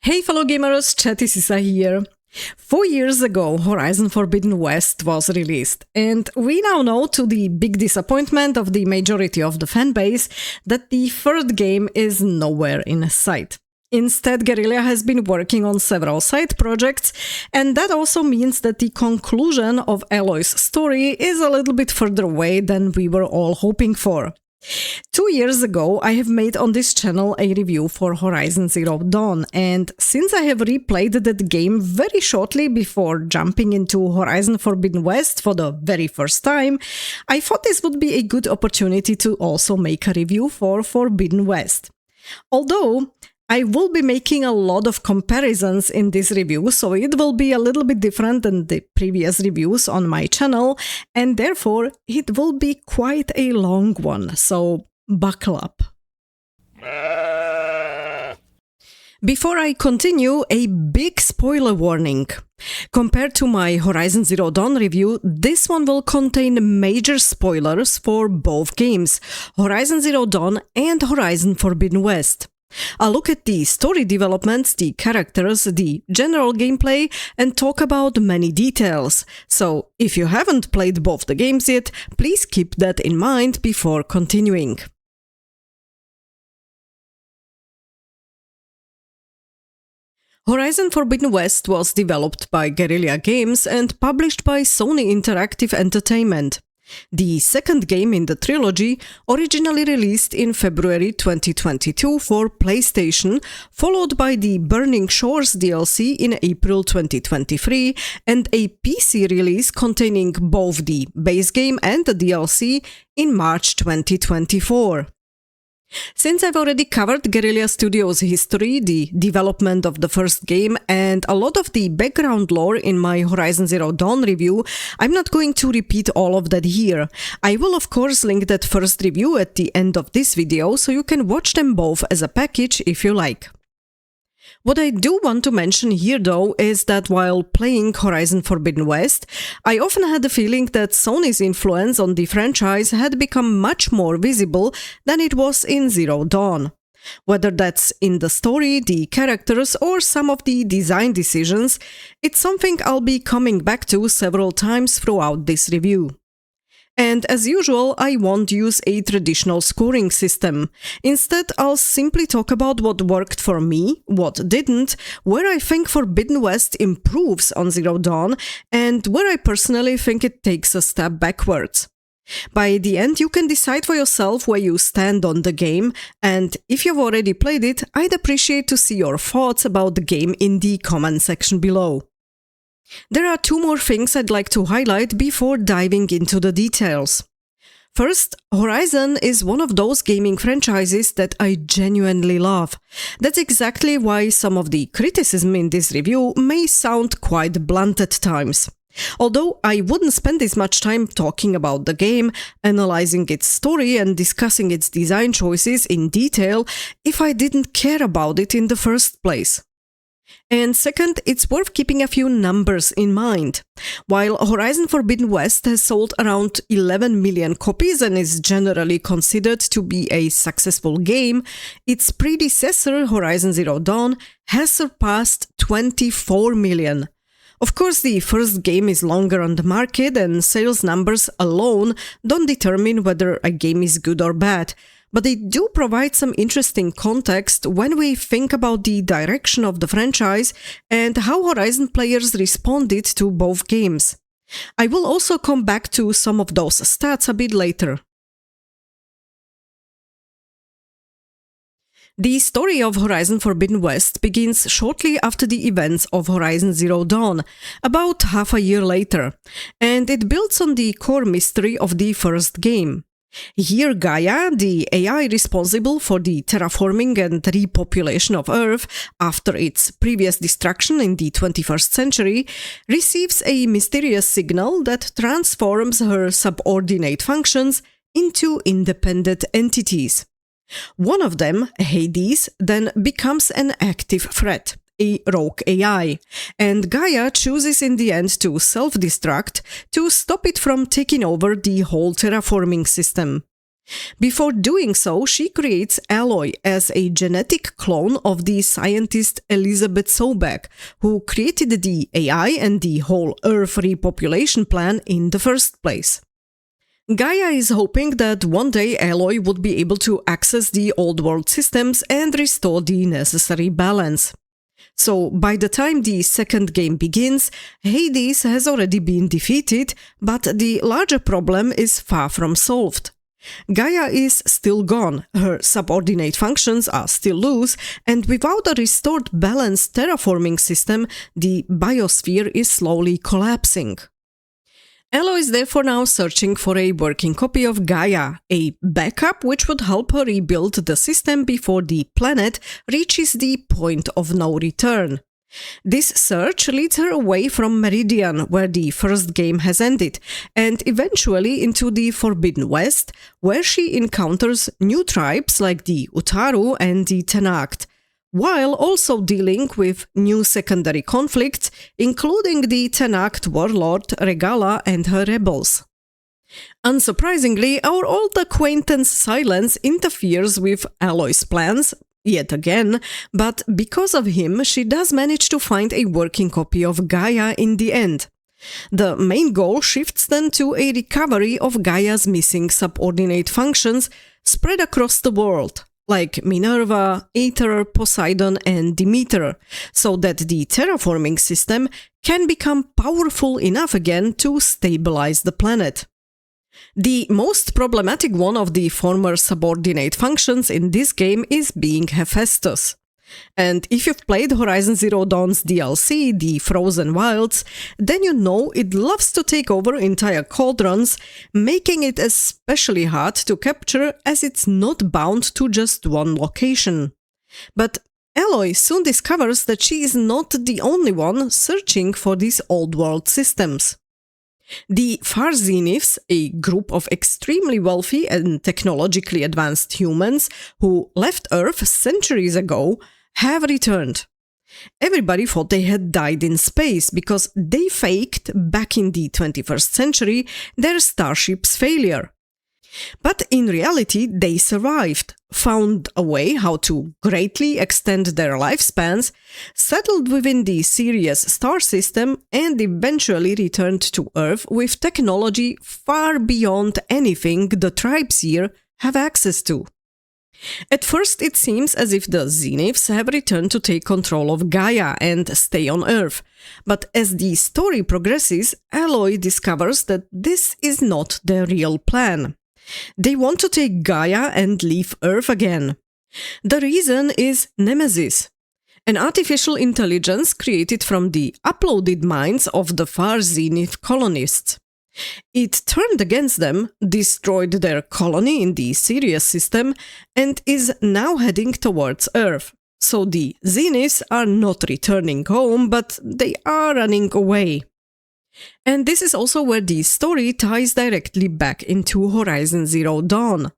Hey fellow gamers, Chatty Sisa here. 4 years ago, Horizon Forbidden West was released, and we now know, to the big disappointment of the majority of the fanbase, that the third game is nowhere in sight. Instead, Guerrilla has been working on several side projects, and that also means that the conclusion of Aloy's story is a little bit further away than we were all hoping for. 2 years ago, I have made on this channel a review for Horizon Zero Dawn, and since I have replayed that game very shortly before jumping into Horizon Forbidden West for the very first time, I thought this would be a good opportunity to also make a review for Forbidden West. Although, I will be making a lot of comparisons in this review, so it will be a little bit different than the previous reviews on my channel, and therefore it will be quite a long one, so buckle up. Before I continue, a big spoiler warning. Compared to my Horizon Zero Dawn review, this one will contain major spoilers for both games, Horizon Zero Dawn and Horizon Forbidden West. I'll look at the story developments, the characters, the general gameplay, and talk about many details. So, if you haven't played both the games yet, please keep that in mind before continuing. Horizon Forbidden West was developed by Guerrilla Games and published by Sony Interactive Entertainment. The second game in the trilogy, originally released in February 2022 for PlayStation, followed by the Burning Shores DLC in April 2023, and a PC release containing both the base game and the DLC in March 2024. Since I've already covered Guerrilla Studios' history, the development of the first game, and a lot of the background lore in my Horizon Zero Dawn review, I'm not going to repeat all of that here. I will of course link that first review at the end of this video, so you can watch them both as a package if you like. What I do want to mention here though is that while playing Horizon Forbidden West, I often had the feeling that Sony's influence on the franchise had become much more visible than it was in Zero Dawn. Whether that's in the story, the characters, or some of the design decisions, it's something I'll be coming back to several times throughout this review. And as usual, I won't use a traditional scoring system. Instead, I'll simply talk about what worked for me, what didn't, where I think Forbidden West improves on Zero Dawn, and where I personally think it takes a step backwards. By the end, you can decide for yourself where you stand on the game, and if you've already played it, I'd appreciate to see your thoughts about the game in the comment section below. There are two more things I'd like to highlight before diving into the details. First, Horizon is one of those gaming franchises that I genuinely love. That's exactly why some of the criticism in this review may sound quite blunt at times. Although I wouldn't spend this much time talking about the game, analyzing its story and discussing its design choices in detail if I didn't care about it in the first place. And second, it's worth keeping a few numbers in mind. While Horizon Forbidden West has sold around 11 million copies and is generally considered to be a successful game, its predecessor, Horizon Zero Dawn, has surpassed 24 million. Of course, the first game is longer on the market, and sales numbers alone don't determine whether a game is good or bad. But they do provide some interesting context when we think about the direction of the franchise and how Horizon players responded to both games. I will also come back to some of those stats a bit later. The story of Horizon Forbidden West begins shortly after the events of Horizon Zero Dawn, about half a year later, and it builds on the core mystery of the first game. Here Gaia, the AI responsible for the terraforming and repopulation of Earth after its previous destruction in the 21st century, receives a mysterious signal that transforms her subordinate functions into independent entities. One of them, Hades, then becomes an active threat, a rogue AI, and Gaia chooses in the end to self-destruct to stop it from taking over the whole terraforming system. Before doing so, she creates Aloy as a genetic clone of the scientist Elizabeth Sobeck, who created the AI and the whole Earth repopulation plan in the first place. Gaia is hoping that one day Aloy would be able to access the old world systems and restore the necessary balance. So, by the time the second game begins, Hades has already been defeated, but the larger problem is far from solved. Gaia is still gone, her subordinate functions are still loose, and without a restored balanced terraforming system, the biosphere is slowly collapsing. Aloy is therefore now searching for a working copy of Gaia, a backup which would help her rebuild the system before the planet reaches the point of no return. This search leads her away from Meridian, where the first game has ended, and eventually into the Forbidden West, where she encounters new tribes like the Utaru and the Tenakth, while also dealing with new secondary conflicts, including the Tenakth warlord Regala and her rebels. Unsurprisingly, our old acquaintance Sylens interferes with Aloy's plans, yet again, but because of him, she does manage to find a working copy of Gaia in the end. The main goal shifts then to a recovery of Gaia's missing subordinate functions spread across the world, like Minerva, Aether, Poseidon, and Demeter, so that the terraforming system can become powerful enough again to stabilize the planet. The most problematic one of the former subordinate functions in this game is being Hephaestus. And if you've played Horizon Zero Dawn's DLC, the Frozen Wilds, then you know it loves to take over entire cauldrons, making it especially hard to capture as it's not bound to just one location. But Aloy soon discovers that she is not the only one searching for these old world systems. The Far Zeniths, a group of extremely wealthy and technologically advanced humans who left Earth centuries ago, have returned. Everybody thought they had died in space because they faked, back in the 21st century, their starship's failure. But in reality, they survived, found a way how to greatly extend their lifespans, settled within the Sirius star system, and eventually returned to Earth with technology far beyond anything the tribes here have access to. At first, it seems as if the Zeniths have returned to take control of Gaia and stay on Earth, but as the story progresses, Aloy discovers that this is not their real plan. They want to take Gaia and leave Earth again. The reason is Nemesis, an artificial intelligence created from the uploaded minds of the Far Zenith colonists. It turned against them, destroyed their colony in the Sirius system, and is now heading towards Earth. So the Zeniths are not returning home, but they are running away. And this is also where the story ties directly back into Horizon Zero Dawn.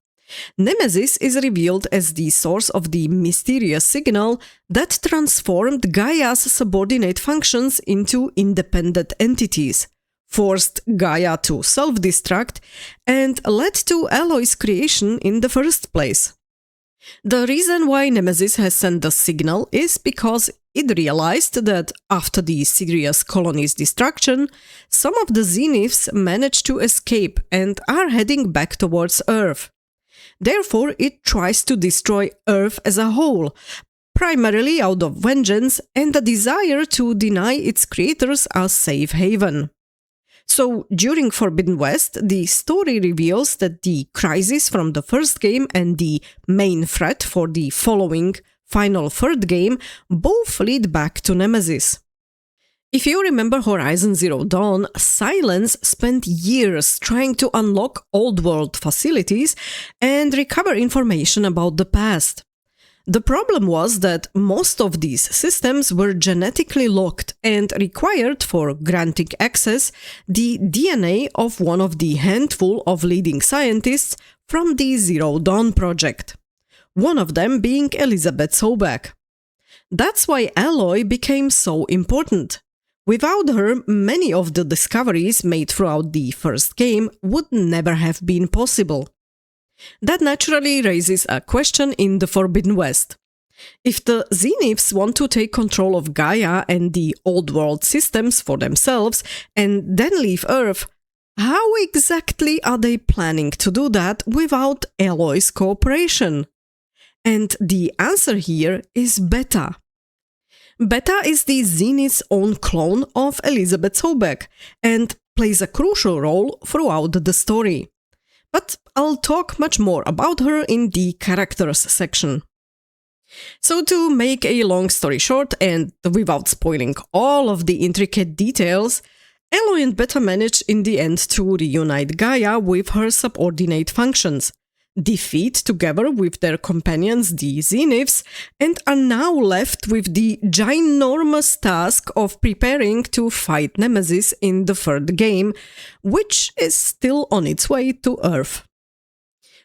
Nemesis is revealed as the source of the mysterious signal that transformed Gaia's subordinate functions into independent entities, forced Gaia to self-destruct, and led to Aloy's creation in the first place. The reason why Nemesis has sent the signal is because it realized that after the Sirius colony's destruction, some of the Zeniths managed to escape and are heading back towards Earth. Therefore, it tries to destroy Earth as a whole, primarily out of vengeance and a desire to deny its creators a safe haven. So, during Forbidden West, the story reveals that the crisis from the first game and the main threat for the following final third game both lead back to Nemesis. If you remember Horizon Zero Dawn, Sylens spent years trying to unlock old world facilities and recover information about the past. The problem was that most of these systems were genetically locked and required for granting access the DNA of one of the handful of leading scientists from the Zero Dawn project, one of them being Elizabeth Sobeck. That's why Aloy became so important. Without her, many of the discoveries made throughout the first game would never have been possible. That naturally raises a question in the Forbidden West. If the Zeniths want to take control of Gaia and the old world systems for themselves and then leave Earth, how exactly are they planning to do that without Aloy's cooperation? And the answer here is Beta. Beta is the Zenith's own clone of Elizabeth Sobeck and plays a crucial role throughout the story. But I'll talk much more about her in the characters section. So to make a long story short, and without spoiling all of the intricate details, Aloy and Beta manage in the end to reunite Gaia with her subordinate functions, defeat together with their companions the Zeniths, and are now left with the ginormous task of preparing to fight Nemesis in the third game, which is still on its way to Earth.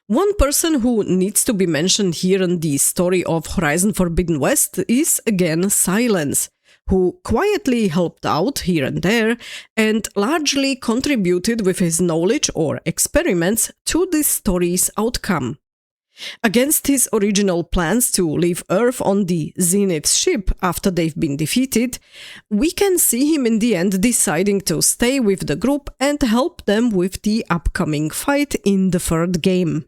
One person who needs to be mentioned here in the story of Horizon Forbidden West is again Sylens, who quietly helped out here and there and largely contributed with his knowledge or experiments to this story's outcome. Against his original plans to leave Earth on the Zenith ship after they've been defeated, we can see him in the end deciding to stay with the group and help them with the upcoming fight in the third game.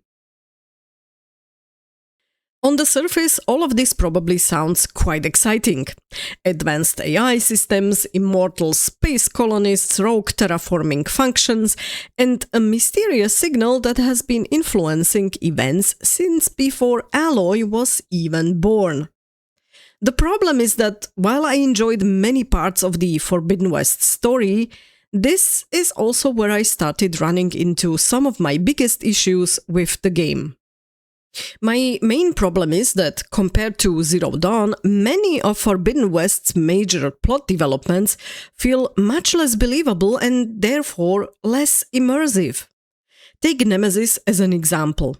On the surface, all of this probably sounds quite exciting. Advanced AI systems, immortal space colonists, rogue terraforming functions, and a mysterious signal that has been influencing events since before Aloy was even born. The problem is that while I enjoyed many parts of the Forbidden West story, this is also where I started running into some of my biggest issues with the game. My main problem is that, compared to Zero Dawn, many of Forbidden West's major plot developments feel much less believable and therefore less immersive. Take Nemesis as an example.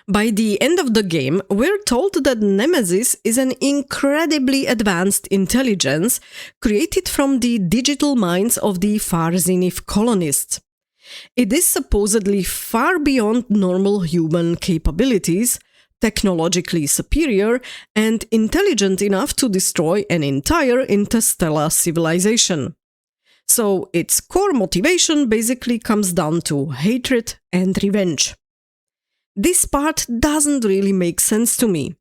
By the end of the game, we're told that Nemesis is an incredibly advanced intelligence created from the digital minds of the Far Zenith colonists. It is supposedly far beyond normal human capabilities, technologically superior, and intelligent enough to destroy an entire interstellar civilization. So its core motivation basically comes down to hatred and revenge. This part doesn't really make sense to me.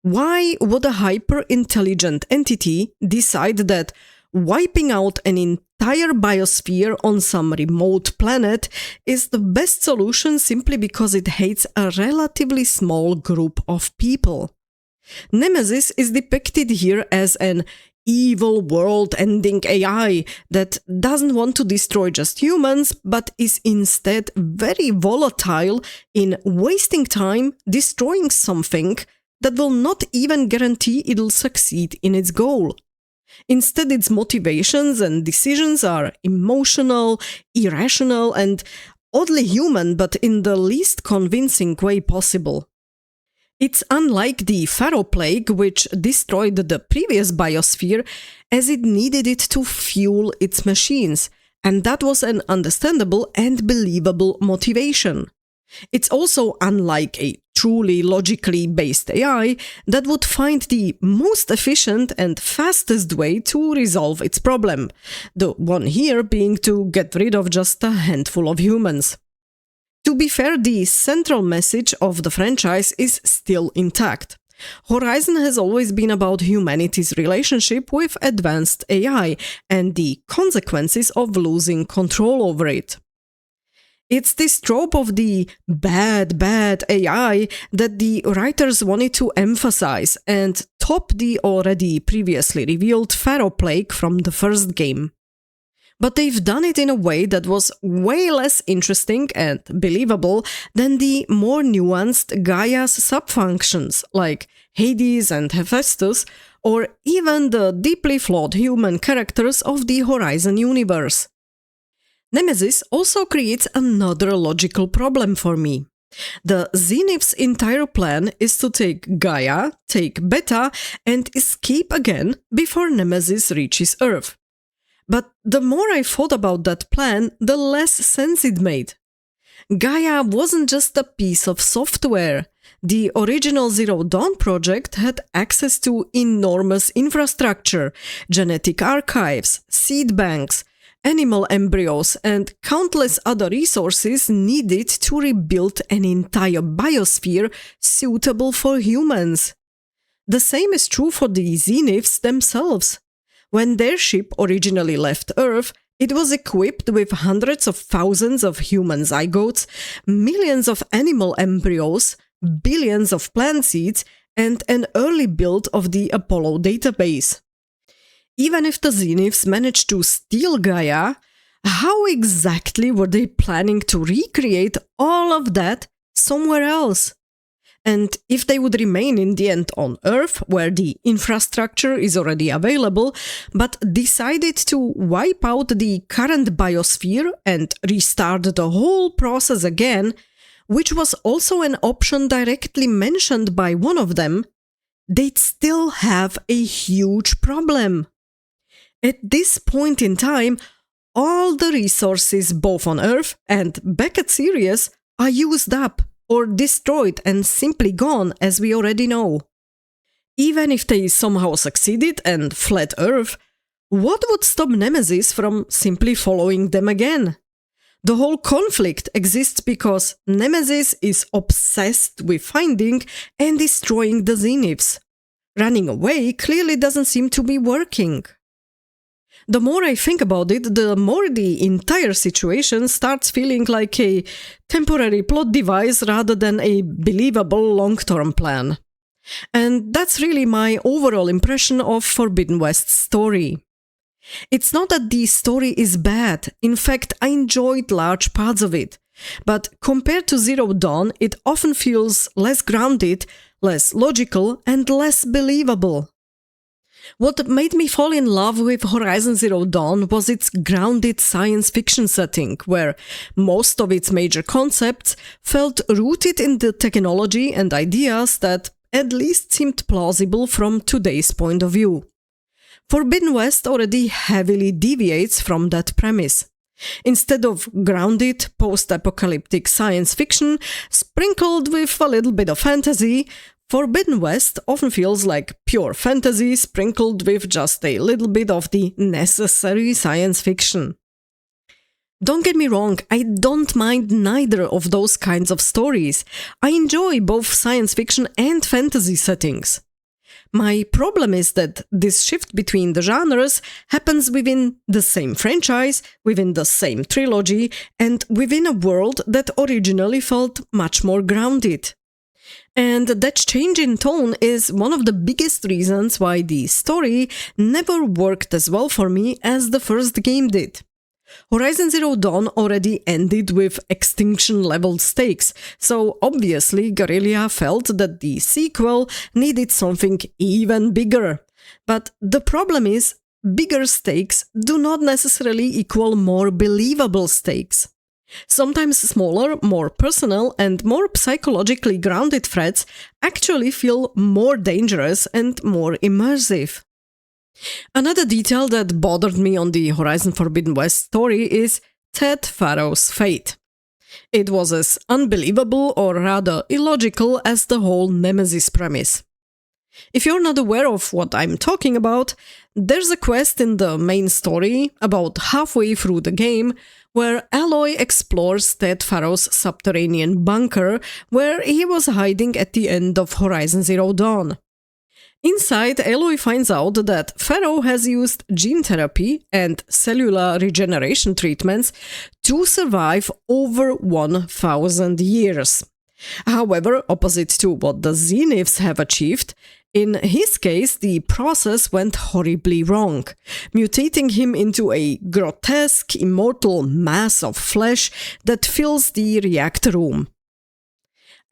Why would a hyper-intelligent entity decide that wiping out an entire biosphere on some remote planet is the best solution simply because it hates a relatively small group of people? Nemesis is depicted here as an evil world-ending AI that doesn't want to destroy just humans, but is instead very volatile in wasting time destroying something that will not even guarantee it'll succeed in its goal. Instead, its motivations and decisions are emotional, irrational, and oddly human, but in the least convincing way possible. It's unlike the Pharaoh Plague, which destroyed the previous biosphere as it needed it to fuel its machines, and that was an understandable and believable motivation. It's also unlike a truly logically based AI that would find the most efficient and fastest way to resolve its problem, the one here being to get rid of just a handful of humans. To be fair, the central message of the franchise is still intact. Horizon has always been about humanity's relationship with advanced AI and the consequences of losing control over it. It's this trope of the bad AI that the writers wanted to emphasize and top the already previously revealed Pharaoh Plague from the first game. But they've done it in a way that was way less interesting and believable than the more nuanced Gaia's subfunctions like Hades and Hephaestus, or even the deeply flawed human characters of the Horizon universe. Nemesis also creates another logical problem for me. The Zenith's entire plan is to take Gaia, take Beta, and escape again before Nemesis reaches Earth. But the more I thought about that plan, the less sense it made. Gaia wasn't just a piece of software. The original Zero Dawn project had access to enormous infrastructure, genetic archives, seed banks, animal embryos, and countless other resources needed to rebuild an entire biosphere suitable for humans. The same is true for the Zeniths themselves. When their ship originally left Earth, it was equipped with hundreds of thousands of human zygotes, millions of animal embryos, billions of plant seeds, and an early build of the Apollo database. Even if the Zeniths managed to steal Gaia, how exactly were they planning to recreate all of that somewhere else? And if they would remain in the end on Earth, where the infrastructure is already available, but decided to wipe out the current biosphere and restart the whole process again, which was also an option directly mentioned by one of them, they'd still have a huge problem. At this point in time, all the resources both on Earth and back at Sirius are used up or destroyed and simply gone, as we already know. Even if they somehow succeeded and fled Earth, what would stop Nemesis from simply following them again? The whole conflict exists because Nemesis is obsessed with finding and destroying the Zeniths. Running away clearly doesn't seem to be working. The more I think about it, the more the entire situation starts feeling like a temporary plot device rather than a believable long-term plan. And that's really my overall impression of Forbidden West's story. It's not that the story is bad, in fact I enjoyed large parts of it, but compared to Zero Dawn it often feels less grounded, less logical and less believable. What made me fall in love with Horizon Zero Dawn was its grounded science fiction setting, where most of its major concepts felt rooted in the technology and ideas that at least seemed plausible from today's point of view. Forbidden West already heavily deviates from that premise. Instead of grounded, post-apocalyptic science fiction sprinkled with a little bit of fantasy, Forbidden West often feels like pure fantasy sprinkled with just a little bit of the necessary science fiction. Don't get me wrong, I don't mind neither of those kinds of stories. I enjoy both science fiction and fantasy settings. My problem is that this shift between the genres happens within the same franchise, within the same trilogy, and within a world that originally felt much more grounded. And that change in tone is one of the biggest reasons why the story never worked as well for me as the first game did. Horizon Zero Dawn already ended with extinction-level stakes, so obviously Guerrilla felt that the sequel needed something even bigger. But the problem is, bigger stakes do not necessarily equal more believable stakes. Sometimes smaller, more personal, and more psychologically grounded threats actually feel more dangerous and more immersive. Another detail that bothered me on the Horizon Forbidden West story is Ted Farrow's fate. It was as unbelievable or rather illogical as the whole Nemesis premise. If you're not aware of what I'm talking about, there's a quest in the main story, about halfway through the game, where Aloy explores Ted Farrow's subterranean bunker, where he was hiding at the end of Horizon Zero Dawn. Inside, Aloy finds out that Farrow has used gene therapy and cellular regeneration treatments to survive over 1,000 years. However, opposite to what the Zeniths have achieved, in his case the process went horribly wrong, mutating him into a grotesque, immortal mass of flesh that fills the reactor room.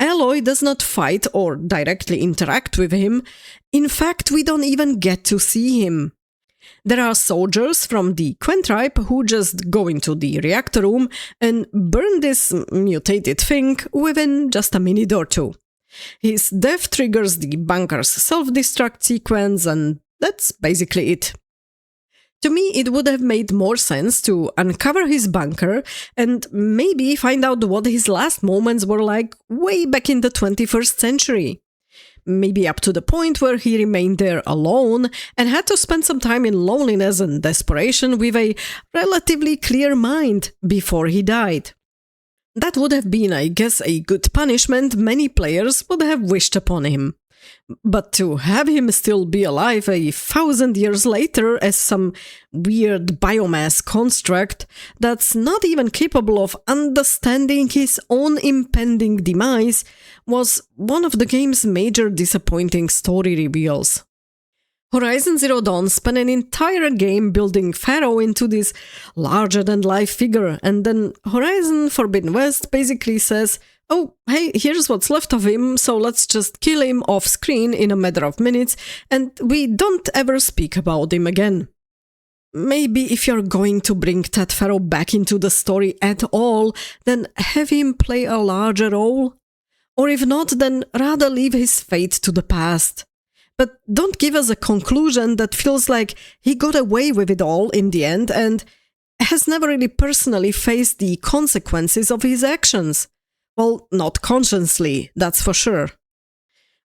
Aloy does not fight or directly interact with him. In fact, we don't even get to see him. There are soldiers from the Quen tribe who just go into the reactor room and burn this mutated thing within just a minute or two. His death triggers the bunker's self-destruct sequence, and that's basically it. To me, it would have made more sense to uncover his bunker and maybe find out what his last moments were like way back in the 21st century. Maybe up to the point where he remained there alone and had to spend some time in loneliness and desperation with a relatively clear mind before he died. That would have been, I guess, a good punishment many players would have wished upon him. But to have him still be alive 1,000 years later as some weird biomass construct that's not even capable of understanding his own impending demise was one of the game's major disappointing story reveals. Horizon Zero Dawn spent an entire game building Pharaoh into this larger-than-life figure, and then Horizon Forbidden West basically says, oh, hey, here's what's left of him, so let's just kill him off-screen in a matter of minutes, and we don't ever speak about him again. Maybe if you're going to bring that Pharaoh back into the story at all, then have him play a larger role. Or if not, then rather leave his fate to the past. But don't give us a conclusion that feels like he got away with it all in the end and has never really personally faced the consequences of his actions. Well, not consciously, that's for sure.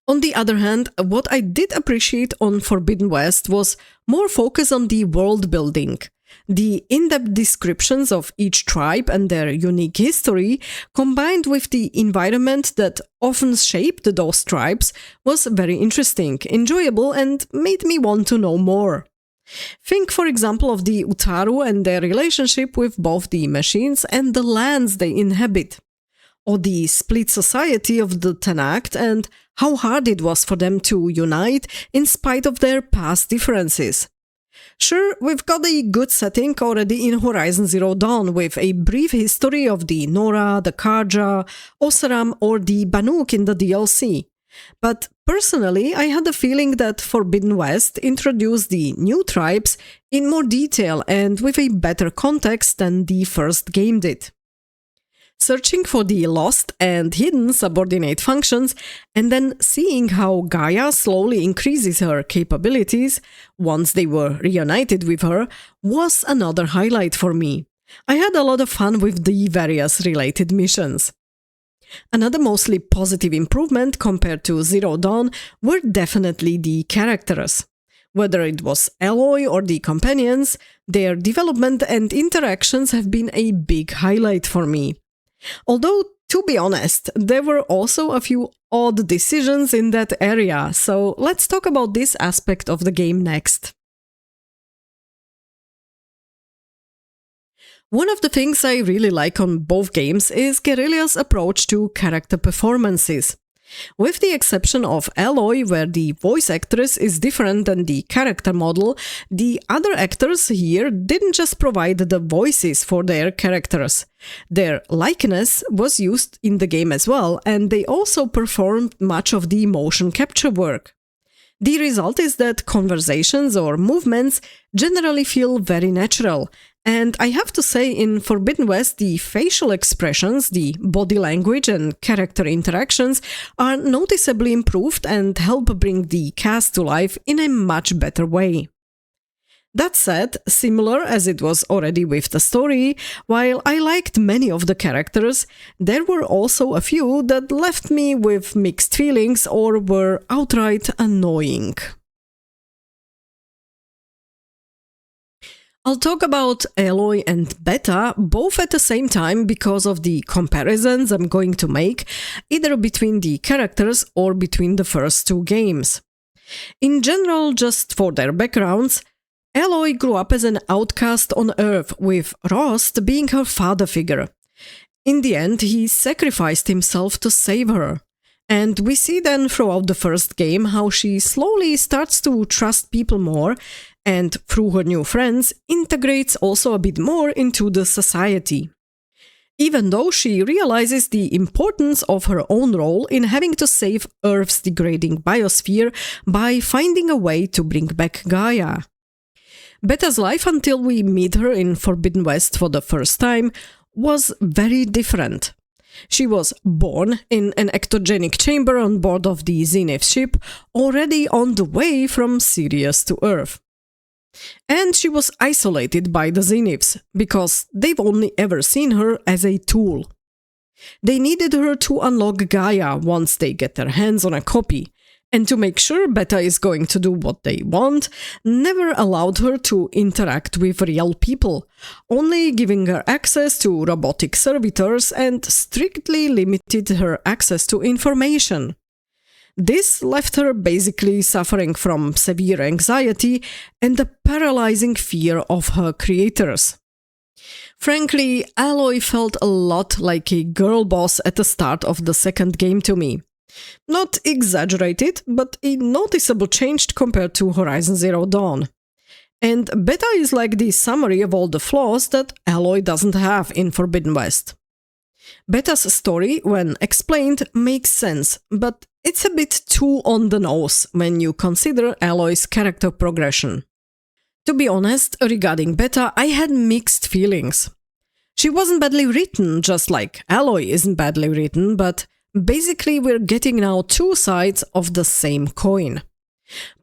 On the other hand, what I did appreciate on Forbidden West was more focus on the world building. The in-depth descriptions of each tribe and their unique history, combined with the environment that often shaped those tribes, was very interesting, enjoyable, and made me want to know more. Think, for example, of the Utaru and their relationship with both the machines and the lands they inhabit, or the split society of the Tenakth and how hard it was for them to unite in spite of their past differences. Sure, we've got a good setting already in Horizon Zero Dawn with a brief history of the Nora, the Karja, Oseram or the Banuk in the DLC. But personally, I had the feeling that Forbidden West introduced the new tribes in more detail and with a better context than the first game did. Searching for the lost and hidden subordinate functions, and then seeing how Gaia slowly increases her capabilities once they were reunited with her, was another highlight for me. I had a lot of fun with the various related missions. Another mostly positive improvement compared to Zero Dawn were definitely the characters. Whether it was Aloy or the companions, their development and interactions have been a big highlight for me. Although, to be honest, there were also a few odd decisions in that area, so let's talk about this aspect of the game next. One of the things I really like on both games is Guerrilla's approach to character performances. With the exception of Aloy, where the voice actress is different than the character model, the other actors here didn't just provide the voices for their characters. Their likeness was used in the game as well, and they also performed much of the motion capture work. The result is that conversations or movements generally feel very natural, and I have to say in Forbidden West the facial expressions, the body language and character interactions are noticeably improved and help bring the cast to life in a much better way. That said, similar as it was already with the story, while I liked many of the characters, there were also a few that left me with mixed feelings or were outright annoying. I'll talk about Aloy and Beta both at the same time because of the comparisons I'm going to make, either between the characters or between the first two games. In general, just for their backgrounds, Aloy grew up as an outcast on Earth, with Rost being her father figure. In the end, he sacrificed himself to save her. And we see then throughout the first game how she slowly starts to trust people more and, through her new friends, integrates also a bit more into the society. Even though she realizes the importance of her own role in having to save Earth's degrading biosphere by finding a way to bring back Gaia. Beta's life until we meet her in Forbidden West for the first time was very different. She was born in an ectogenic chamber on board of the Zenith ship, already on the way from Sirius to Earth. And she was isolated by the Zeniths, because they've only ever seen her as a tool. They needed her to unlock Gaia once they get their hands on a copy, and to make sure Beta is going to do what they want, never allowed her to interact with real people, only giving her access to robotic servitors and strictly limited her access to information. This left her basically suffering from severe anxiety and a paralyzing fear of her creators. Frankly, Aloy felt a lot like a girl boss at the start of the second game to me. Not exaggerated, but a noticeable change compared to Horizon Zero Dawn. And Beta is like the summary of all the flaws that Aloy doesn't have in Forbidden West. Beta's story, when explained, makes sense, but it's a bit too on the nose when you consider Aloy's character progression. To be honest, regarding Beta, I had mixed feelings. She wasn't badly written, just like Aloy isn't badly written, but basically we're getting now two sides of the same coin.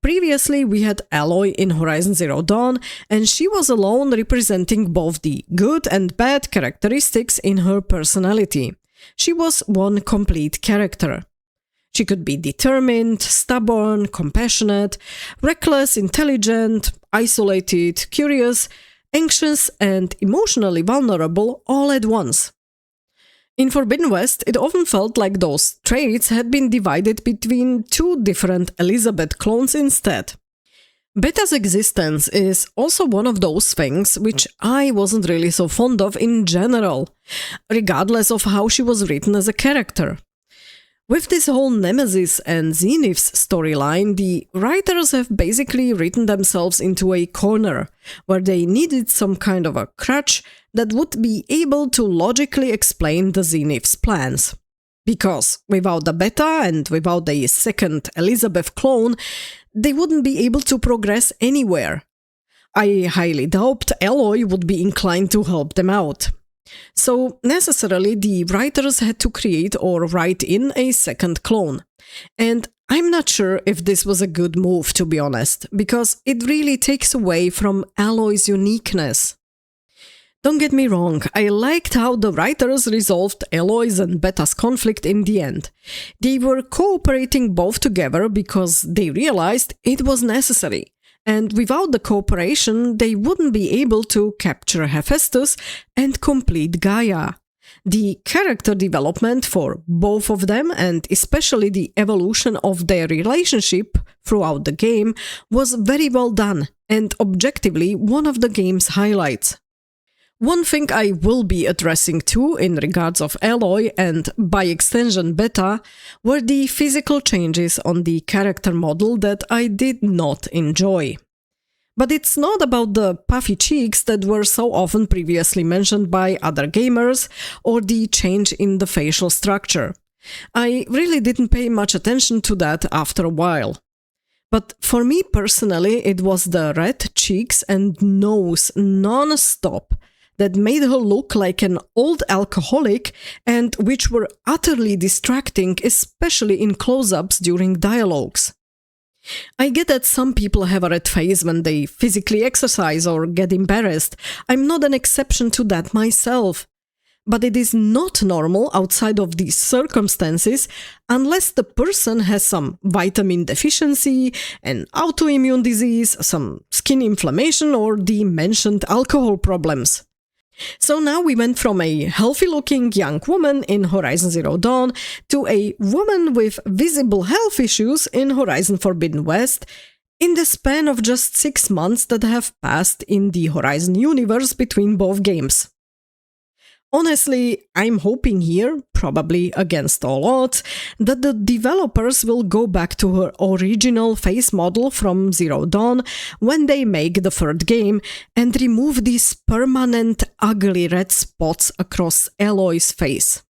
Previously we had Aloy in Horizon Zero Dawn, and she was alone representing both the good and bad characteristics in her personality. She was one complete character. She could be determined, stubborn, compassionate, reckless, intelligent, isolated, curious, anxious, and emotionally vulnerable all at once. In Forbidden West, it often felt like those traits had been divided between two different Elizabeth clones instead. Beta's existence is also one of those things which I wasn't really so fond of in general, regardless of how she was written as a character. With this whole Nemesis and Zeniths storyline, the writers have basically written themselves into a corner, where they needed some kind of a crutch that would be able to logically explain the Zeniths' plans. Because without the Beta and without a second Elizabeth clone, they wouldn't be able to progress anywhere. I highly doubt Aloy would be inclined to help them out. So necessarily the writers had to create or write in a second clone. And I'm not sure if this was a good move, to be honest, because it really takes away from Aloy's uniqueness. Don't get me wrong, I liked how the writers resolved Aloy's and Beta's conflict in the end. They were cooperating both together because they realized it was necessary. And without the cooperation, they wouldn't be able to capture Hephaestus and complete Gaia. The character development for both of them, and especially the evolution of their relationship throughout the game, was very well done, and objectively one of the game's highlights. One thing I will be addressing too in regards of Aloy and by extension Beta were the physical changes on the character model that I did not enjoy. But it's not about the puffy cheeks that were so often previously mentioned by other gamers or the change in the facial structure. I really didn't pay much attention to that after a while. But for me personally, it was the red cheeks and nose non-stop that made her look like an old alcoholic and which were utterly distracting, especially in close-ups during dialogues. I get that some people have a red face when they physically exercise or get embarrassed. I'm not an exception to that myself. But it is not normal outside of these circumstances unless the person has some vitamin deficiency, an autoimmune disease, some skin inflammation, or the mentioned alcohol problems. So now we went from a healthy-looking young woman in Horizon Zero Dawn to a woman with visible health issues in Horizon Forbidden West in the span of just 6 months that have passed in the Horizon universe between both games. Honestly, I'm hoping here, probably against all odds, that the developers will go back to her original face model from Zero Dawn when they make the third game and remove these permanent ugly red spots across Aloy's face.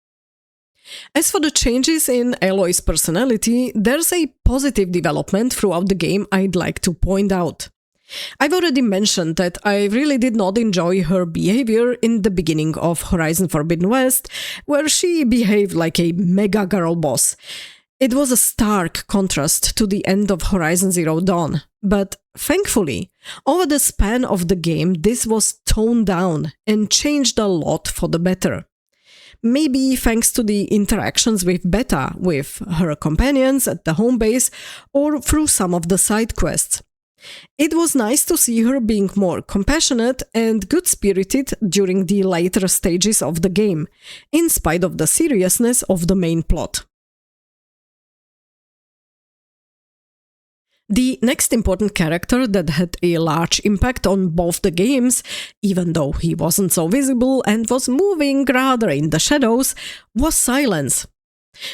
As for the changes in Aloy's personality, there's a positive development throughout the game I'd like to point out. I've already mentioned that I really did not enjoy her behavior in the beginning of Horizon Forbidden West, where she behaved like a mega girl boss. It was a stark contrast to the end of Horizon Zero Dawn, but thankfully, over the span of the game, this was toned down and changed a lot for the better. Maybe thanks to the interactions with Beta, with her companions at the home base, or through some of the side quests. It was nice to see her being more compassionate and good-spirited during the later stages of the game, in spite of the seriousness of the main plot. The next important character that had a large impact on both the games, even though he wasn't so visible and was moving rather in the shadows, was Sylens.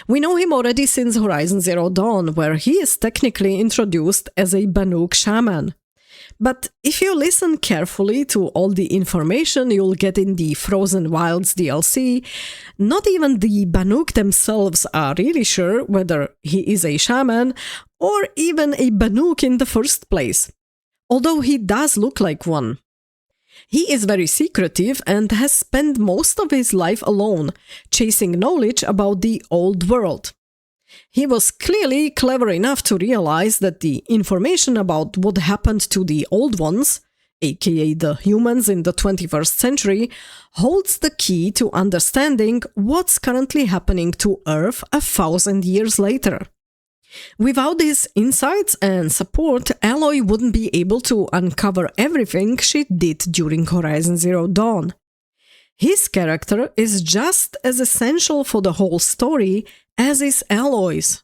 We know him already since Horizon Zero Dawn, where he is technically introduced as a Banuk shaman. But if you listen carefully to all the information you'll get in the Frozen Wilds DLC, not even the Banuk themselves are really sure whether he is a shaman or even a Banuk in the first place, although he does look like one. He is very secretive and has spent most of his life alone, chasing knowledge about the old world. He was clearly clever enough to realize that the information about what happened to the Old Ones, aka the humans in the 21st century, holds the key to understanding what's currently happening to Earth 1,000 years later. Without his insights and support, Aloy wouldn't be able to uncover everything she did during Horizon Zero Dawn. His character is just as essential for the whole story as is Aloy's.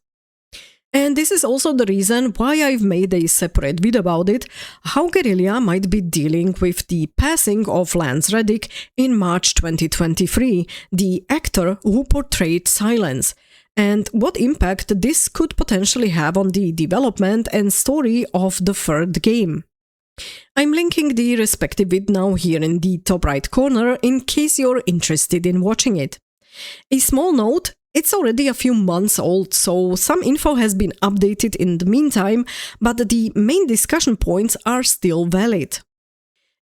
And this is also the reason why I've made a separate video about it, how Guerrilla might be dealing with the passing of Lance Reddick in March 2023, the actor who portrayed Sylens, and what impact this could potentially have on the development and story of the third game. I'm linking the respective vid now here in the top right corner in case you're interested in watching it. A small note, it's already a few months old, so some info has been updated in the meantime, but the main discussion points are still valid.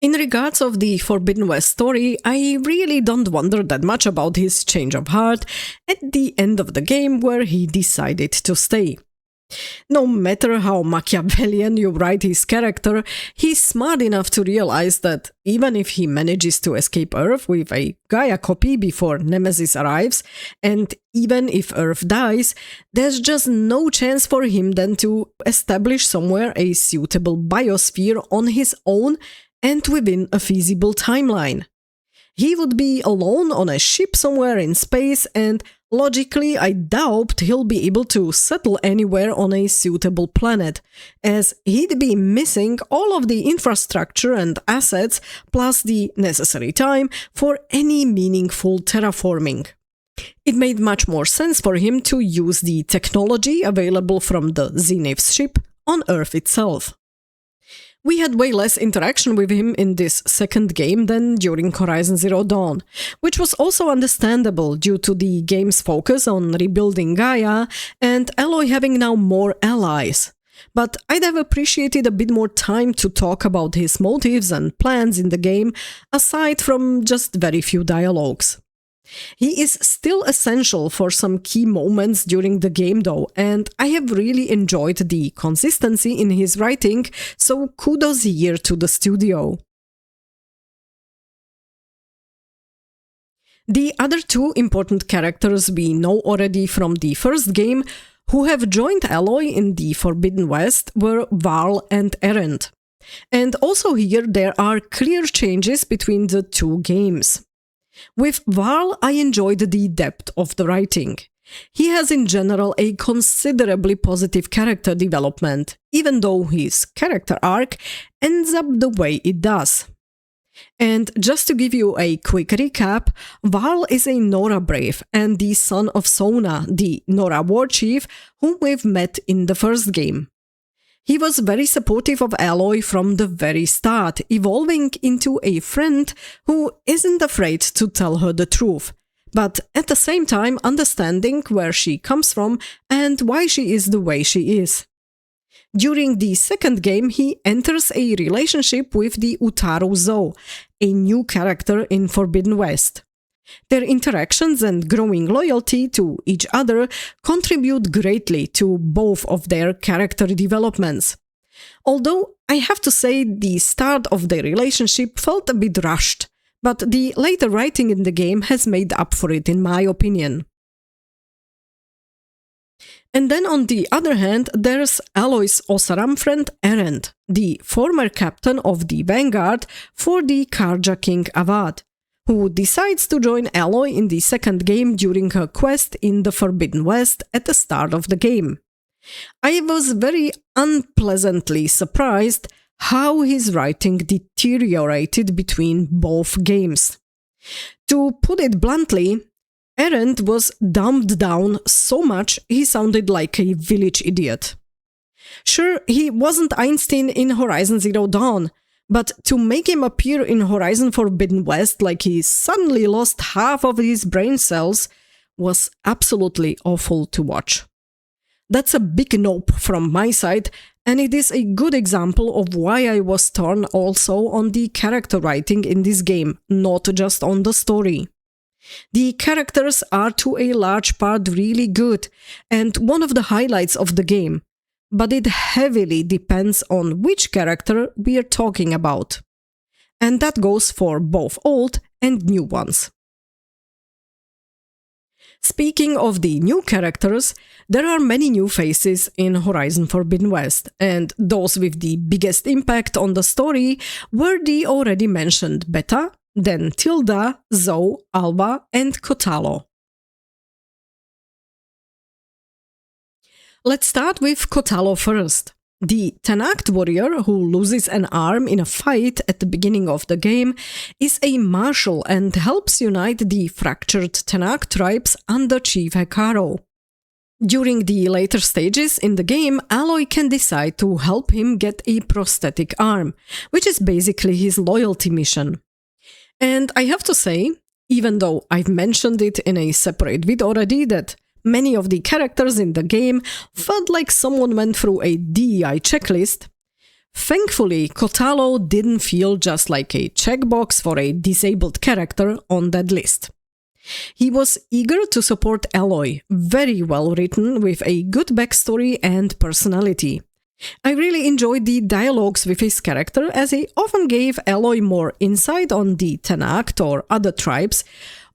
In regards of the Forbidden West story, I really don't wonder that much about his change of heart at the end of the game where he decided to stay. No matter how Machiavellian you write his character, he's smart enough to realize that even if he manages to escape Earth with a Gaia copy before Nemesis arrives, and even if Earth dies, there's just no chance for him then to establish somewhere a suitable biosphere on his own and within a feasible timeline. He would be alone on a ship somewhere in space, and logically I doubt he'll be able to settle anywhere on a suitable planet, as he'd be missing all of the infrastructure and assets plus the necessary time for any meaningful terraforming. It made much more sense for him to use the technology available from the Zenith's ship on Earth itself. We had way less interaction with him in this second game than during Horizon Zero Dawn, which was also understandable due to the game's focus on rebuilding Gaia and Aloy having now more allies. But I'd have appreciated a bit more time to talk about his motives and plans in the game, aside from just very few dialogues. He is still essential for some key moments during the game though, and I have really enjoyed the consistency in his writing, so kudos here to the studio. The other two important characters we know already from the first game who have joined Aloy in the Forbidden West were Varl and Erend. And also here there are clear changes between the two games. With Varl, I enjoyed the depth of the writing. He has in general a considerably positive character development, even though his character arc ends up the way it does. And just to give you a quick recap, Varl is a Nora Brave and the son of Sona, the Nora warchief, whom we've met in the first game. He was very supportive of Aloy from the very start, evolving into a friend who isn't afraid to tell her the truth, but at the same time understanding where she comes from and why she is the way she is. During the second game, he enters a relationship with the Utaru Zo, a new character in Forbidden West. Their interactions and growing loyalty to each other contribute greatly to both of their character developments. Although I have to say the start of their relationship felt a bit rushed, but the later writing in the game has made up for it in my opinion. And then on the other hand, there's Aloy's Osaram friend Erend, the former captain of the Vanguard for the Karja King Avad, who decides to join Aloy in the second game during her quest in the Forbidden West at the start of the game. I was very unpleasantly surprised how his writing deteriorated between both games. To put it bluntly, Erend was dumbed down so much he sounded like a village idiot. Sure, he wasn't Einstein in Horizon Zero Dawn, but to make him appear in Horizon Forbidden West like he suddenly lost half of his brain cells was absolutely awful to watch. That's a big nope from my side, and it is a good example of why I was torn also on the character writing in this game, not just on the story. The characters are to a large part really good, and one of the highlights of the game, but it heavily depends on which character we are talking about. And that goes for both old and new ones. Speaking of the new characters, there are many new faces in Horizon Forbidden West, and those with the biggest impact on the story were the already mentioned Beta, then Tilda, Zoe, Alva, and Kotallo. Let's start with Kotallo first. The Tenakth warrior who loses an arm in a fight at the beginning of the game is a marshal and helps unite the fractured Tenakth tribes under Chief Hekarro. During the later stages in the game, Aloy can decide to help him get a prosthetic arm, which is basically his loyalty mission. And I have to say, even though I've mentioned it in a separate video already, that many of the characters in the game felt like someone went through a DEI checklist, thankfully Kotallo didn't feel just like a checkbox for a disabled character on that list. He was eager to support Aloy, very well written with a good backstory and personality. I really enjoyed the dialogues with his character as he often gave Aloy more insight on the Tenakth or other tribes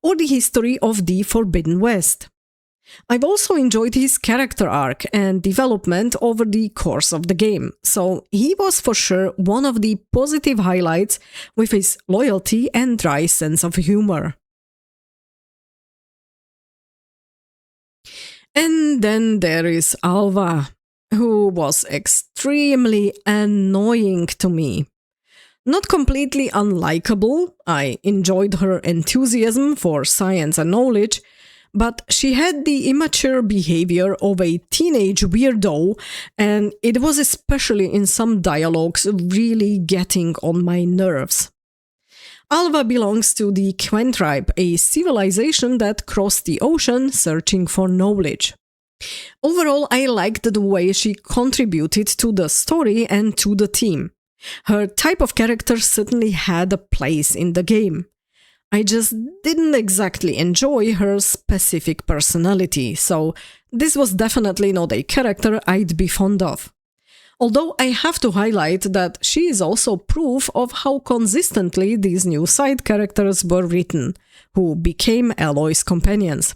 or the history of the Forbidden West. I've also enjoyed his character arc and development over the course of the game, so he was for sure one of the positive highlights with his loyalty and dry sense of humor. And then there is Alva, who was extremely annoying to me. Not completely unlikable, I enjoyed her enthusiasm for science and knowledge, but she had the immature behavior of a teenage weirdo, and it was especially in some dialogues really getting on my nerves. Alva belongs to the Quen tribe, a civilization that crossed the ocean searching for knowledge. Overall, I liked the way she contributed to the story and to the team. Her type of character certainly had a place in the game. I just didn't exactly enjoy her specific personality, so this was definitely not a character I'd be fond of. Although I have to highlight that she is also proof of how consistently these new side characters were written, who became Aloy's companions.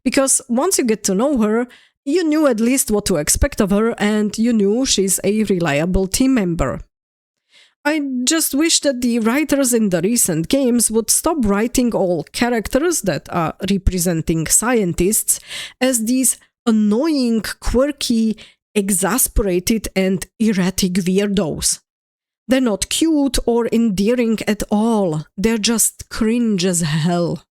Because once you get to know her, you knew at least what to expect of her and you knew she's a reliable team member. I just wish that the writers in the recent games would stop writing all characters that are representing scientists as these annoying, quirky, exasperated and erratic weirdos. They're not cute or endearing at all, they're just cringe as hell.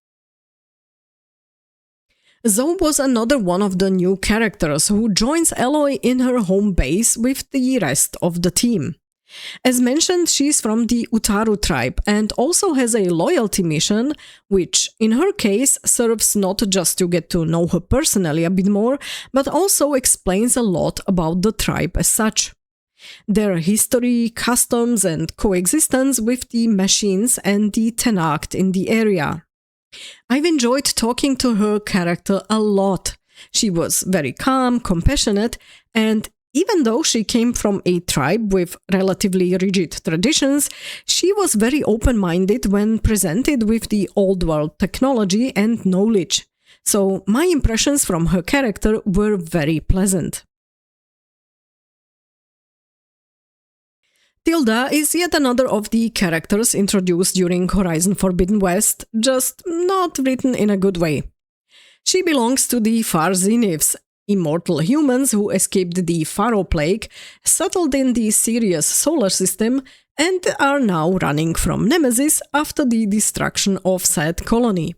Zoe was another one of the new characters who joins Aloy in her home base with the rest of the team. As mentioned, she's from the Utaru tribe and also has a loyalty mission, which in her case serves not just to get to know her personally a bit more, but also explains a lot about the tribe as such. Their history, customs and coexistence with the machines and the Tenakth in the area. I've enjoyed talking to her character a lot. She was very calm, compassionate, and Even though she came from a tribe with relatively rigid traditions, she was very open-minded when presented with the old world technology and knowledge. So my impressions from her character were very pleasant. Tilda is yet another of the characters introduced during Horizon Forbidden West, just not written in a good way. She belongs to the Far Zeniths, immortal humans who escaped the Pharaoh Plague, settled in the Sirius solar system, and are now running from Nemesis after the destruction of said colony.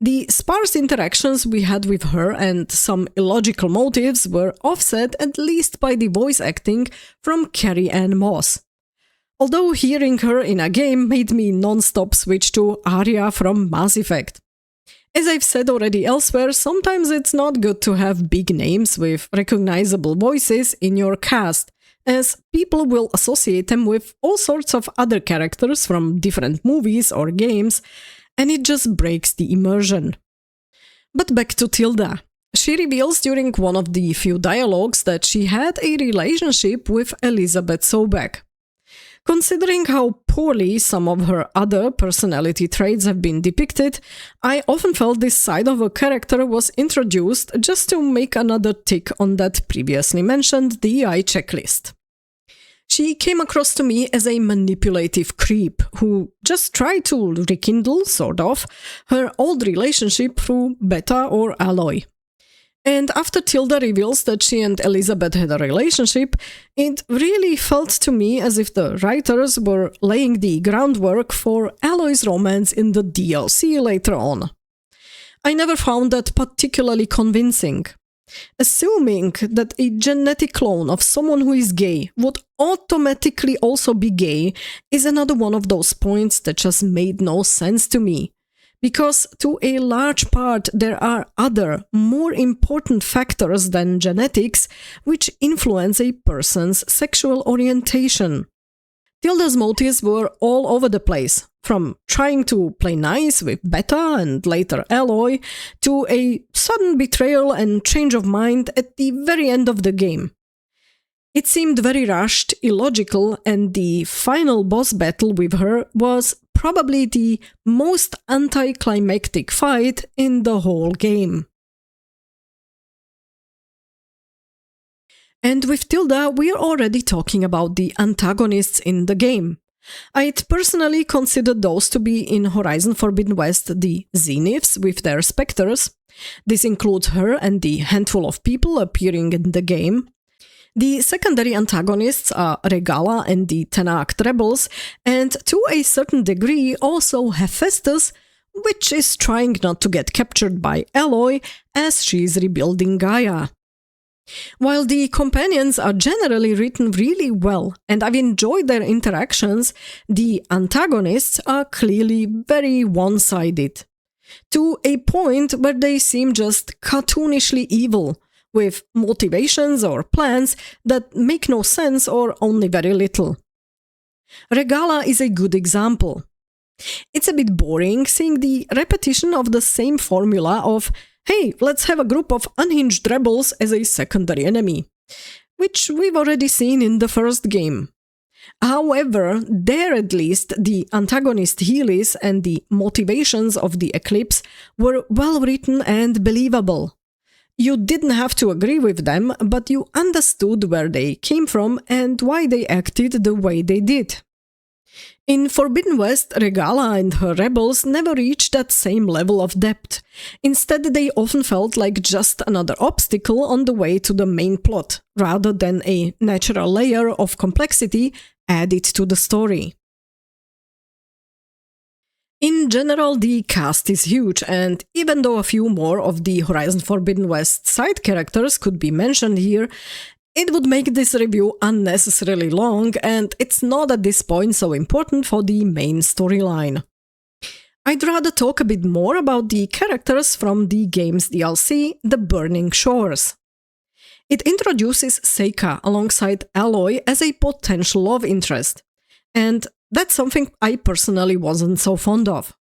The sparse interactions we had with her and some illogical motives were offset at least by the voice acting from Carrie Ann Moss. Although hearing her in a game made me non-stop switch to Arya from Mass Effect. As I've said already elsewhere, sometimes it's not good to have big names with recognizable voices in your cast, as people will associate them with all sorts of other characters from different movies or games, and it just breaks the immersion. But back to Tilda. She reveals during one of the few dialogues that she had a relationship with Elizabeth Sobek. Considering how poorly some of her other personality traits have been depicted, I often felt this side of a character was introduced just to make another tick on that previously mentioned DEI checklist. She came across to me as a manipulative creep who just tried to rekindle, sort of, her old relationship through Beta or Aloy. And after Tilda reveals that she and Elizabeth had a relationship, it really felt to me as if the writers were laying the groundwork for Aloy's romance in the DLC later on. I never found that particularly convincing. Assuming that a genetic clone of someone who is gay would automatically also be gay is another one of those points that just made no sense to me. Because to a large part there are other, more important factors than genetics which influence a person's sexual orientation. Tilda's motives were all over the place, from trying to play nice with Beta and later Aloy, to a sudden betrayal and change of mind at the very end of the game. It seemed very rushed, illogical, and the final boss battle with her was probably the most anticlimactic fight in the whole game. And with Tilda, we're already talking about the antagonists in the game. I'd personally consider those to be in Horizon Forbidden West the Zeniths with their specters. This includes her and the handful of people appearing in the game. The secondary antagonists are Regala and the Tenakth rebels, and to a certain degree also Hephaestus, which is trying not to get captured by Aloy as she's rebuilding Gaia. While the companions are generally written really well and I've enjoyed their interactions, the antagonists are clearly very one-sided. To a point where they seem just cartoonishly evil, with motivations or plans that make no sense or only very little. Regala is a good example. It's a bit boring seeing the repetition of the same formula of, hey, let's have a group of unhinged rebels as a secondary enemy, which we've already seen in the first game. However, there at least the antagonist Heelys and the motivations of the Eclipse were well written and believable. You didn't have to agree with them, but you understood where they came from and why they acted the way they did. In Forbidden West, Regala and her rebels never reached that same level of depth. Instead, they often felt like just another obstacle on the way to the main plot, rather than a natural layer of complexity added to the story. In general, the cast is huge, and even though a few more of the Horizon Forbidden West side characters could be mentioned here, it would make this review unnecessarily long, and it's not at this point so important for the main storyline. I'd rather talk a bit more about the characters from the game's DLC, The Burning Shores. It introduces Seika alongside Aloy as a potential love interest, and that's something I personally wasn't so fond of.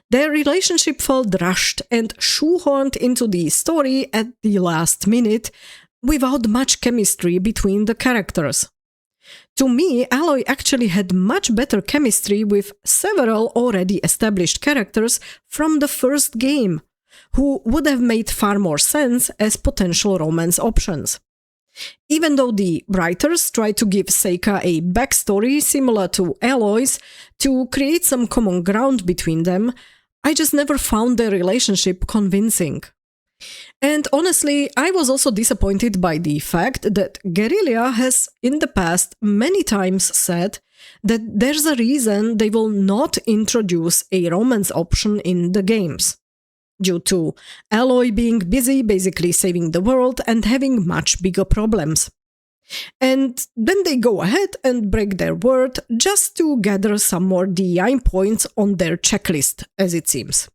Their relationship felt rushed and shoehorned into the story at the last minute, without much chemistry between the characters. To me, Aloy actually had much better chemistry with several already established characters from the first game, who would have made far more sense as potential romance options. Even though the writers tried to give Seika a backstory similar to Aloy's to create some common ground between them, I just never found their relationship convincing. And honestly, I was also disappointed by the fact that Guerrilla has in the past many times said that there's a reason they will not introduce a romance option in the games, due to Aloy being busy basically saving the world and having much bigger problems. And then they go ahead and break their word just to gather some more DI points on their checklist, as it seems.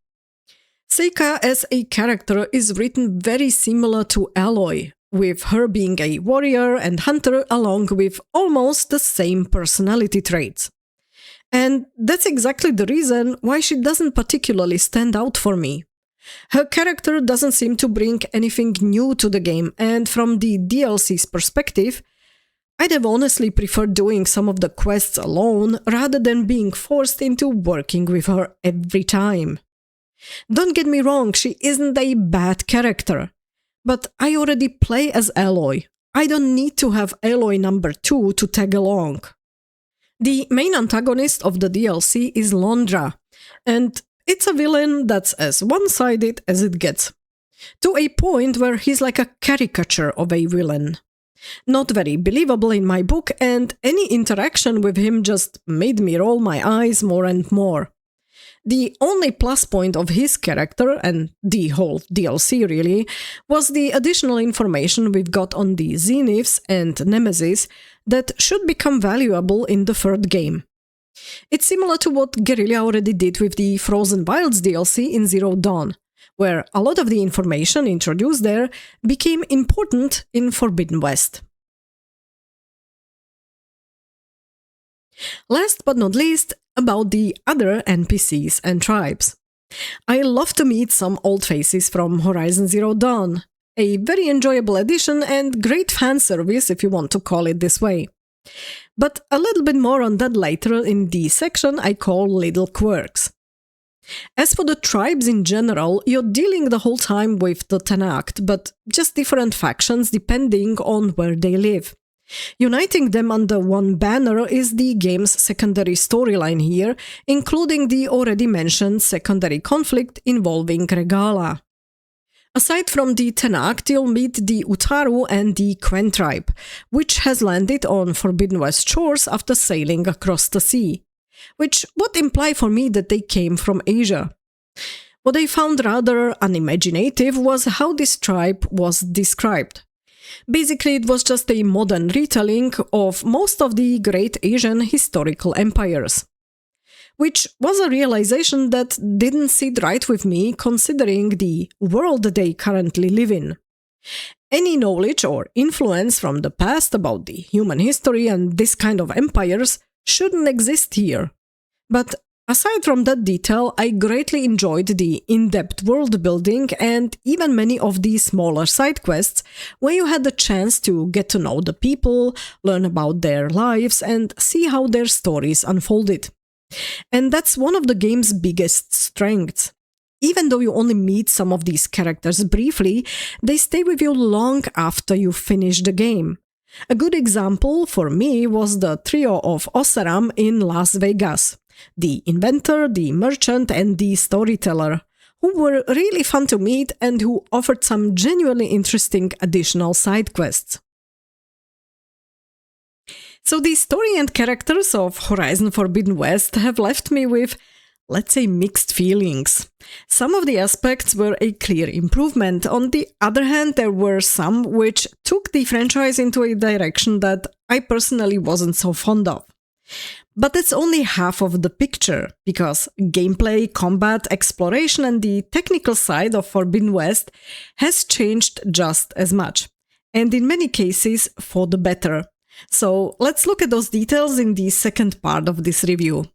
Seika as a character is written very similar to Aloy, with her being a warrior and hunter along with almost the same personality traits. And that's exactly the reason why she doesn't particularly stand out for me. Her character doesn't seem to bring anything new to the game, and from the DLC's perspective, I'd have honestly preferred doing some of the quests alone rather than being forced into working with her every time. Don't get me wrong, she isn't a bad character, but I already play as Aloy. I don't need to have Aloy number 2 to tag along. The main antagonist of the DLC is Londra, and it's a villain that's as one-sided as it gets, to a point where he's like a caricature of a villain. Not very believable in my book, and any interaction with him just made me roll my eyes more and more. The only plus point of his character, and the whole DLC really, was the additional information we've got on the Zeniths and Nemesis that should become valuable in the third game. It's similar to what Guerrilla already did with the Frozen Wilds DLC in Zero Dawn, where a lot of the information introduced there became important in Forbidden West. Last but not least, about the other NPCs and tribes. I love to meet some old faces from Horizon Zero Dawn, a very enjoyable addition and great fan service if you want to call it this way. But a little bit more on that later in the section I call Little Quirks. As for the tribes in general, you're dealing the whole time with the Tenakth, but just different factions depending on where they live. Uniting them under one banner is the game's secondary storyline here, including the already mentioned secondary conflict involving Regala. Aside from the Tenakth, you'll meet the Utaru and the Quen tribe, which has landed on Forbidden West shores after sailing across the sea, which would imply for me that they came from Asia. What I found rather unimaginative was how this tribe was described. Basically, it was just a modern retelling of most of the great Asian historical empires. Which was a realization that didn't sit right with me considering the world they currently live in. Any knowledge or influence from the past about the human history and this kind of empires shouldn't exist here. But aside from that detail, I greatly enjoyed the in-depth world building and even many of the smaller side quests where you had the chance to get to know the people, learn about their lives and see how their stories unfolded. And that's one of the game's biggest strengths. Even though you only meet some of these characters briefly, they stay with you long after you finish the game. A good example for me was the trio of Oseram in Las Vegas. The inventor, the merchant and the storyteller, who were really fun to meet and who offered some genuinely interesting additional side quests. So the story and characters of Horizon Forbidden West have left me with, let's say, mixed feelings. Some of the aspects were a clear improvement. On the other hand, there were some which took the franchise into a direction that I personally wasn't so fond of. But that's only half of the picture, because gameplay, combat, exploration and the technical side of Forbidden West has changed just as much, and in many cases for the better. So let's look at those details in the second part of this review.